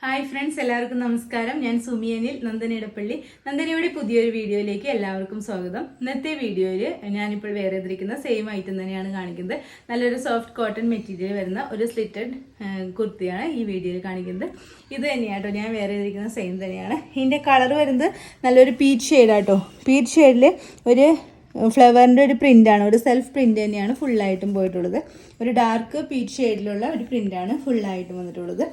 Hi friends, എല്ലാവർക്കും നമസ്കാരം. ഞാൻ സുമിയനിൽ നന്ദനയിടപ്പള്ളി. നന്ദനയുടെ പുതിയൊരു വീഡിയോയിലേക്ക് എല്ലാവർക്കും സ്വാഗതം. ഇന്നത്തെ വീഡിയോയിൽ ഞാനിപ്പോൾ വേറെ ചെയ്തിരിക്കുന്ന സെയിം ഐറ്റം തന്നെയാണ് കാണിക്കുന്നത്. നല്ലൊരു സോഫ്റ്റ് കോട്ടൺ മെറ്റീരിയൽ വരുന്ന ഒരു സ്ലിറ്റഡ് കുർത്തിയാണ് ഈ വീഡിയോയിൽ കാണിക്കുന്നത്. ഇത് തന്നെയാട്ടോ ഞാൻ വേറെ ചെയ്തിരിക്കുന്ന സെയിം തന്നെയാണ്. ഇതിൻ്റെ കളർ വരുന്നത് നല്ലൊരു പീച്ച് ഷെയ്ഡാട്ടോ. പീച്ച് ഷെയ്ഡിൽ ഒരു ഫ്ലവറിൻ്റെ ഒരു പ്രിൻ്റാണ്, ഒരു സെൽഫ് പ്രിൻ്റ് തന്നെയാണ് ഫുള്ളായിട്ടും പോയിട്ടുള്ളത്. ഒരു ഡാർക്ക് പീച്ച് ഷെയ്ഡിലുള്ള ഒരു പ്രിൻ്റാണ് ഫുള്ളായിട്ടും വന്നിട്ടുള്ളത്.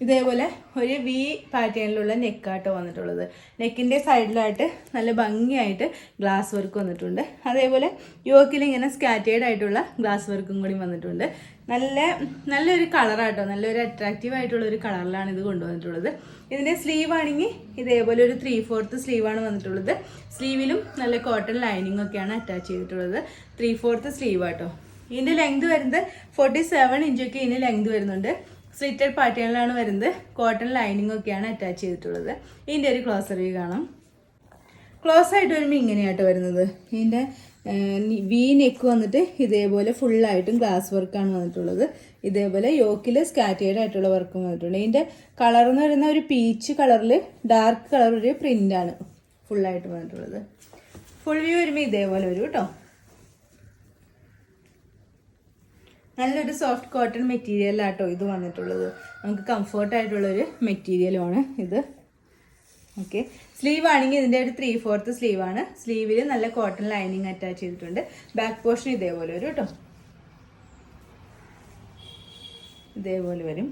ഇതേപോലെ ഒരു വി പാറ്റേണിലുള്ള നെക്കാട്ടോ വന്നിട്ടുള്ളത്. നെക്കിൻ്റെ സൈഡിലായിട്ട് നല്ല ഭംഗിയായിട്ട് ഗ്ലാസ് വർക്ക് വന്നിട്ടുണ്ട്. അതേപോലെ യോക്കിൽ ഇങ്ങനെ സ്കാറ്റേഡ് ആയിട്ടുള്ള ഗ്ലാസ് വർക്കും കൂടി വന്നിട്ടുണ്ട്. നല്ലൊരു കളറാട്ടോ, നല്ലൊരു അട്രാക്റ്റീവ് ആയിട്ടുള്ള ഒരു കളറിലാണ് ഇത് കൊണ്ടുവന്നിട്ടുള്ളത്. ഇതിൻ്റെ സ്ലീവ് ആണെങ്കിൽ ഇതേപോലെ ഒരു 3/4 സ്ലീവാണ് വന്നിട്ടുള്ളത്. സ്ലീവിലും നല്ല കോട്ടൺ ലൈനിങ് ഒക്കെയാണ് അറ്റാച്ച് ചെയ്തിട്ടുള്ളത്. 3/4 സ്ലീവ് ആട്ടോ. ഇതിൻ്റെ ലെങ്ത് വരുന്നത് 47 ഇഞ്ചൊക്കെ ഇതിന് ലെങ്ത് വരുന്നുണ്ട്. സ്ലിറ്റഡ് പാറ്റേണിലാണ് വരുന്നത്. കോട്ടൺ ലൈനിങ് ഒക്കെയാണ് അറ്റാച്ച് ചെയ്തിട്ടുള്ളത്. ഇതിൻ്റെ ഒരു ക്ലോസർ വ്യൂ കാണാം. ക്ലോസ് ആയിട്ട് വരുമ്പോൾ ഇങ്ങനെയായിട്ട് വരുന്നത്. ഇതിൻ്റെ വി നെക്ക് വന്നിട്ട് ഇതേപോലെ ഫുള്ളായിട്ടും ഗ്ലാസ് വർക്കാണ് വന്നിട്ടുള്ളത്. ഇതേപോലെ യോക്കിൽ സ്കാറ്റേഡ് ആയിട്ടുള്ള വർക്കും വന്നിട്ടുണ്ട്. ഇതിൻ്റെ കളർ എന്ന് പറയുന്ന ഒരു പീച്ച് കളറിൽ ഡാർക്ക് കളർ ഒരു പ്രിൻ്റാണ് ഫുള്ളായിട്ട് വന്നിട്ടുള്ളത്. ഫുൾ വ്യൂ വരുമ്പോൾ ഇതേപോലെ വരും കേട്ടോ. നല്ലൊരു സോഫ്റ്റ് കോട്ടൺ മെറ്റീരിയലാട്ടോ ഇത് വന്നിട്ടുള്ളത്. നമുക്ക് കംഫർട്ടായിട്ടുള്ളൊരു മെറ്റീരിയലുമാണ് ഇത്. ഓക്കെ, സ്ലീവ് ആണെങ്കിൽ ഇതിൻ്റെ ഒരു 3/4 സ്ലീവാണ്. സ്ലീവിൽ നല്ല കോട്ടൺ ലൈനിങ് അറ്റാച്ച് ചെയ്തിട്ടുണ്ട്. ബാക്ക് പോർഷൻ ഇതേപോലെ വരും കേട്ടോ. ഇതേപോലെ വരും.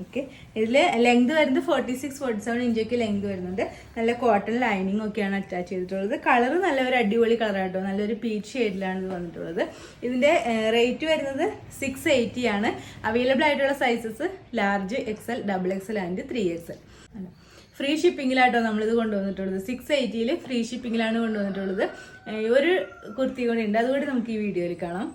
ഓക്കെ, ഇതിൽ ലെങ്ത് വരുന്നത് 46-47 ഇഞ്ചൊക്കെ ലെങ്ത് വരുന്നുണ്ട്. നല്ല കോട്ടൺ ലൈനിങ് ഒക്കെയാണ് അറ്റാച്ച് ചെയ്തിട്ടുള്ളത്. കളർ നല്ലൊരു അടിപൊളി കളറാട്ടോ. നല്ലൊരു പീച്ച് ഷെയ്ഡിലാണ് ഇത് വന്നിട്ടുള്ളത്. ഇതിൻ്റെ റേറ്റ് വരുന്നത് 680 ആണ്. അവൈലബിൾ ആയിട്ടുള്ള sizes large, XL, XXL and 3XL. Free ഷിപ്പിങ്ങിലാട്ടോ നമ്മളിത് കൊണ്ടുവന്നിട്ടുള്ളത്. 680 ഫ്രീ ഷിപ്പിങ്ങിലാണ് കൊണ്ടുവന്നിട്ടുള്ളത്. ഒരു കുർത്തി കൂടി ഉണ്ട്, അതുകൂടി നമുക്ക് ഈ വീഡിയോയിൽ കാണാം.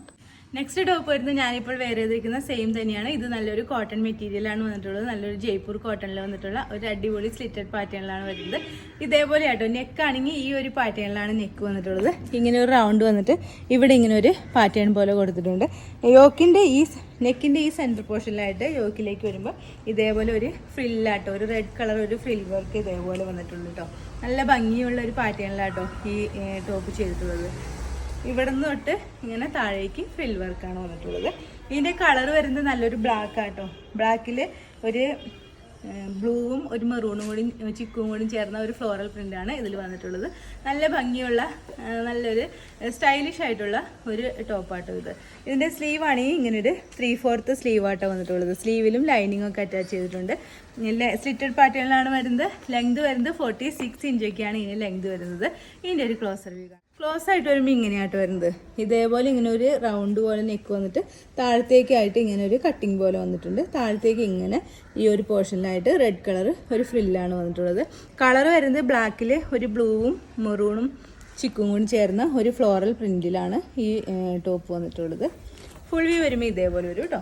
നെക്സ്റ്റ് ടോപ്പ് വരുന്നത് ഞാനിപ്പോൾ വേറെ ചെയ്തിരിക്കുന്ന സെയിം തന്നെയാണ്. ഇത് നല്ലൊരു കോട്ടൺ മെറ്റീരിയലാണ് വന്നിട്ടുള്ളത്. നല്ലൊരു ജയ്പൂർ കോട്ടണിൽ വന്നിട്ടുള്ള ഒരു അടിപൊളി സ്ലിറ്റഡ് പാറ്റേണിലാണ് വരുന്നത്. ഇതേപോലെ ആട്ടോ. നെക്ക് ആണെങ്കിൽ ഈ ഒരു പാറ്റേണിലാണ് നെക്ക് വന്നിട്ടുള്ളത്. ഇങ്ങനെ ഒരു റൗണ്ട് വന്നിട്ട് ഇവിടെ ഇങ്ങനെ ഒരു പാറ്റേൺ പോലെ കൊടുത്തിട്ടുണ്ട്. യോക്കിൻ്റെ നെക്കിൻ്റെ ഈ സെൻറ്റർ പോർഷനിലായിട്ട് യോക്കിലേക്ക് വരുമ്പോൾ ഇതേപോലെ ഒരു ഫ്രില്ലാട്ടോ, ഒരു റെഡ് കളർ ഒരു ഫ്രിൽ വർക്ക് ഇതേപോലെ വന്നിട്ടുണ്ട് കേട്ടോ. നല്ല ഭംഗിയുള്ള ഒരു പാറ്റേണിലാട്ടോ ഈ ടോപ്പ് ചെയ്തിട്ടുള്ളത്. ഇവിടെ നിന്ന് തൊട്ട് ഇങ്ങനെ താഴേക്ക് ഫ്രിൽ വർക്കാണ് വന്നിട്ടുള്ളത്. ഇതിൻ്റെ കളർ വരുന്നത് നല്ലൊരു ബ്ലാക്ക് ആട്ടോ. ബ്ലാക്കിൽ ഒരു ബ്ലൂവും ഒരു മെറൂണും കൂടി ചിക്കും കൂടി ചേർന്ന ഒരു ഫ്ലോറൽ പ്രിൻ്റാണ് ഇതിൽ വന്നിട്ടുള്ളത്. നല്ല ഭംഗിയുള്ള നല്ലൊരു സ്റ്റൈലിഷ് ആയിട്ടുള്ള ഒരു ടോപ്പാട്ടോ ഇത്. ഇതിൻ്റെ സ്ലീവ് ആണെങ്കിൽ ഇങ്ങനെ ഒരു 3/4 സ്ലീവാട്ടോ വന്നിട്ടുള്ളത്. സ്ലീവിലും ലൈനിങ് ഒക്കെ അറ്റാച്ച് ചെയ്തിട്ടുണ്ട്. സ്ലിറ്റഡ് പാറ്റേണിലാണ് വരുന്നത്. ലെങ്ത് വരുന്നത് 46 ഇഞ്ചൊക്കെയാണ് ഇതിന് ലെങ്ത് വരുന്നത്. ഇതിൻ്റെ ഒരു ക്ലോസർ വ്യൂ കാണാം. ക്ലോസ് ആയിട്ട് വരുമ്പോൾ ഇങ്ങനെയായിട്ട് വരുന്നത്. ഇതേപോലെ ഇങ്ങനെ ഒരു റൗണ്ട് പോലെ നെക്ക് വന്നിട്ട് താഴത്തേക്കായിട്ട് ഇങ്ങനെ ഒരു കട്ടിങ് പോലെ വന്നിട്ടുണ്ട്. താഴത്തേക്ക് ഇങ്ങനെ ഈ ഒരു പോർഷനിലായിട്ട് റെഡ് കളർ ഒരു ഫ്രില്ലാണ് വന്നിട്ടുള്ളത്. കളർ വരുന്നത് ബ്ലാക്കിൽ ഒരു ബ്ലൂവും മെറൂണും ചിക്കും കൂടി ചേർന്ന ഒരു ഫ്ലോറൽ പ്രിൻറ്റിലാണ് ഈ ടോപ്പ് വന്നിട്ടുള്ളത്. ഫുൾ വ്യൂ വരുമ്പോൾ ഇതേപോലെ വരും കേട്ടോ.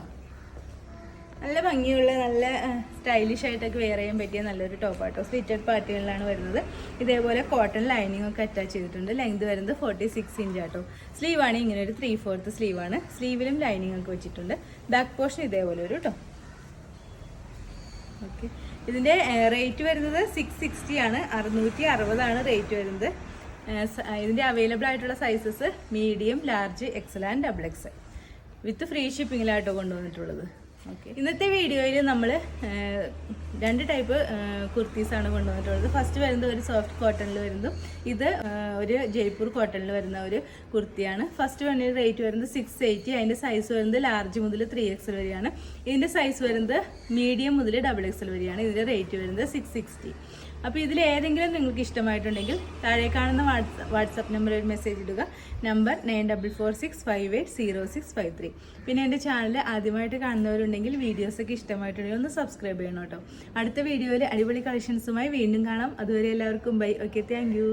നല്ല ഭംഗിയുള്ള നല്ല സ്റ്റൈലിഷ് ആയിട്ടൊക്കെ വെയർ ചെയ്യാൻ പറ്റിയ നല്ലൊരു ടോപ്പാട്ടോ. സ്ലിറ്റഡ് പാറ്റേണിലാണ് വരുന്നത്. ഇതേപോലെ കോട്ടൺ ലൈനിങ് ഒക്കെ അറ്റാച്ച് ചെയ്തിട്ടുണ്ട്. ലെങ്ത് വരുന്നത് 46 ഇഞ്ച് ആട്ടോ. സ്ലീവ് ആണ് ഇങ്ങനെ ഒരു 3/4 സ്ലീവാണ്. സ്ലീവിലും ലൈനിങ് ഒക്കെ വെച്ചിട്ടുണ്ട്. ബാക്ക് പോർഷൻ ഇതേപോലെ വരും കേട്ടോ. ഓക്കെ, ഇതിൻ്റെ റേറ്റ് വരുന്നത് 660 ആണ്. 660 റേറ്റ് വരുന്നത്. ഇതിൻ്റെ അവൈലബിൾ ആയിട്ടുള്ള sizes medium, large, XL and XXL with free ഷിപ്പിങ്ങിലാട്ടോ കൊണ്ടുവന്നിട്ടുള്ളത്. ഓക്കെ, ഇന്നത്തെ വീഡിയോയിൽ നമ്മൾ 2 ടൈപ്പ് കുർത്തീസാണ് കൊണ്ടുവന്നിട്ടുള്ളത്. ഫസ്റ്റ് വരുന്നത് ഒരു സോഫ്റ്റ് കോട്ടണിൽ വരുന്നു. ഇത് ഒരു ജയ്പൂർ കോട്ടണിൽ വരുന്ന ഒരു കുർത്തിയാണ്. ഫസ്റ്റ് വണ്ണിന് റേറ്റ് വരുന്നത് 680. അതിൻ്റെ സൈസ് വരുന്നത് ലാർജ് മുതൽ 3XL വരെയാണ്. ഇതിൻ്റെ സൈസ് വരുന്നത് മീഡിയം മുതൽ XXL വരെയാണ്. ഇതിൻ്റെ റേറ്റ് വരുന്നത് 660. അപ്പോൾ ഇതിൽ ഏതെങ്കിലും നിങ്ങൾക്ക് ഇഷ്ടമായിട്ടുണ്ടെങ്കിൽ താഴെ കാണുന്ന വാട്സപ്പ് നമ്പറിൽ ഒരു മെസ്സേജ് ഇടുക. നമ്പർ 9446580653. പിന്നെ എൻ്റെ ചാനൽ ആദ്യമായിട്ട് കാണുന്നവരുണ്ടെങ്കിൽ വീഡിയോസൊക്കെ ഇഷ്ടമായിട്ടുണ്ടെങ്കിൽ ഒന്ന് സബ്സ്ക്രൈബ് ചെയ്യണം കേട്ടോ. അടുത്ത വീഡിയോയിൽ അടിപൊളി കളക്ഷൻസുമായി വീണ്ടും കാണാം. അതുവരെ എല്ലാവർക്കും ബൈ. Okay, thank you.